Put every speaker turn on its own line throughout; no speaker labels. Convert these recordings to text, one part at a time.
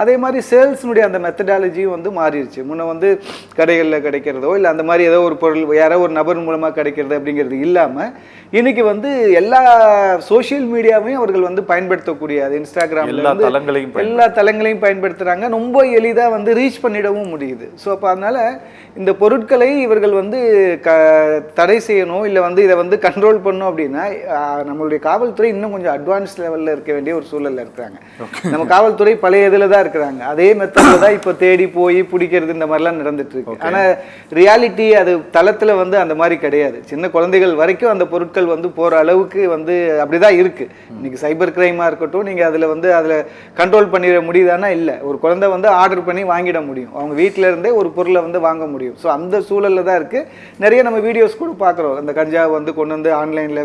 அதே மாதிரி சேல்ஸ்னுடைய அந்த மெத்தடாலஜியும் வந்து மாறிடுச்சு. முன்ன வந்து கடைகளில் கிடைக்கிறதோ இல்லை அந்த மாதிரி ஏதோ ஒரு பொருள் யாரோ ஒரு நபர் மூலமாக கிடைக்கிறது அப்படிங்கிறது இல்லாமல் இன்னைக்கு வந்து எல்லா சோஷியல் மீடியாவையும் அவர்கள் வந்து பயன்படுத்தக்கூடிய, அது இன்ஸ்டாகிராமில் எல்லா தளங்களையும் பயன்படுத்துகிறாங்க. ரொம்ப எளிதாக வந்து ரீச் பண்ணிடவும் முடியுது. ஸோ அப்போ அதனால் இந்த பொருட்களை இவர்கள் வந்து தடை செய்யணும் இல்லை வந்து இதை வந்து கண்ட்ரோல் பண்ணணும் அப்படின்னா நம்மளுடைய காவல்துறை இன்னும் கொஞ்சம் அட்வான்ஸ் லெவலில் இருக்க வேண்டிய ஒரு சூழலில் இருக்கிறாங்க. நம்ம காவல்துறை பழைய இதில் தான் இருக்கிறாங்க. அதே மெத்தடில் தான் இப்போ தேடி போய் பிடிக்கிறது இந்த மாதிரிலாம் நடந்துட்டு இருக்கு. ஆனால் ரியாலிட்டி அது தளத்தில் வந்து அந்த மாதிரி கிடையாது. சின்ன குழந்தைகள் வரைக்கும் அந்த பொருட்கள் வந்து போகிற அளவுக்கு வந்து அப்படிதான் இருக்கு. இன்னைக்கு சைபர் கிரைமாக இருக்கட்டும், நீங்கள் அதில் கண்ட்ரோல் பண்ணிட முடியுதானா? இல்லை. ஒரு குழந்தை வந்து ஆர்டர் பண்ணி வாங்கிட முடியும், அவங்க வீட்டில இருந்தே ஒரு பொருளை வந்து வாங்க முடியும். ஸோ அந்த சூழலில் தான் இருக்கு. நிறைய நம்ம வீடியோஸ் கூட பார்க்குறோம். அந்த கஞ்சா வந்து கொண்டு வந்து ஆன்லைனில்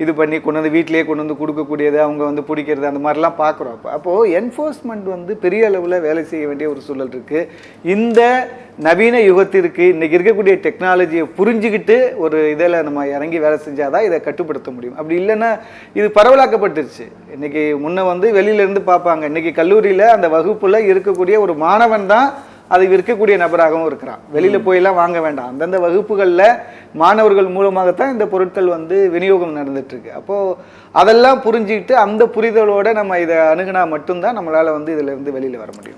இது பண்ணி கொண்டு வந்து வீட்டிலேயே கொண்டு வந்து கொடுக்கக்கூடியது, அவங்க வந்து பிடிக்கிறது, அந்த மாதிரிலாம் பார்க்குறோம். அப்போது என்ஃபோர்ஸ்மெண்ட் வந்து பெரிய அளவில் வேலை செய்ய வேண்டிய ஒரு சூழல் இருக்குது. இந்த நவீன யுகத்திற்கு இன்றைக்கி இருக்கக்கூடிய டெக்னாலஜியை புரிஞ்சுக்கிட்டு ஒரு இதில் நம்ம இறங்கி வேலை செஞ்சாதான் இதை கட்டுப்படுத்த முடியும். அப்படி இல்லைன்னா இது பரவலாக்கப்பட்டுருச்சு. இன்றைக்கி முன்ன வந்து வெளியிலேருந்து பார்ப்பாங்க. இன்றைக்கி கல்லூரியில் அந்த வகுப்பில் இருக்கக்கூடிய ஒரு மாணவன் தான் அதை விற்கக்கூடிய நபராகவும் இருக்கிறான். வெளியில் போயெல்லாம் வாங்க வேண்டாம். அந்தந்த வகுப்புகளில் மாணவர்கள் மூலமாகத்தான் இந்த பொருட்கள் வந்து விநியோகம் நடந்துட்டுருக்கு. அப்போது அதெல்லாம் புரிஞ்சுக்கிட்டு அந்த புரிதலோடு நம்ம இதை அணுகுனா மட்டும்தான் நம்மளால் வந்து இதிலேருந்து வெளியில் வர முடியும்.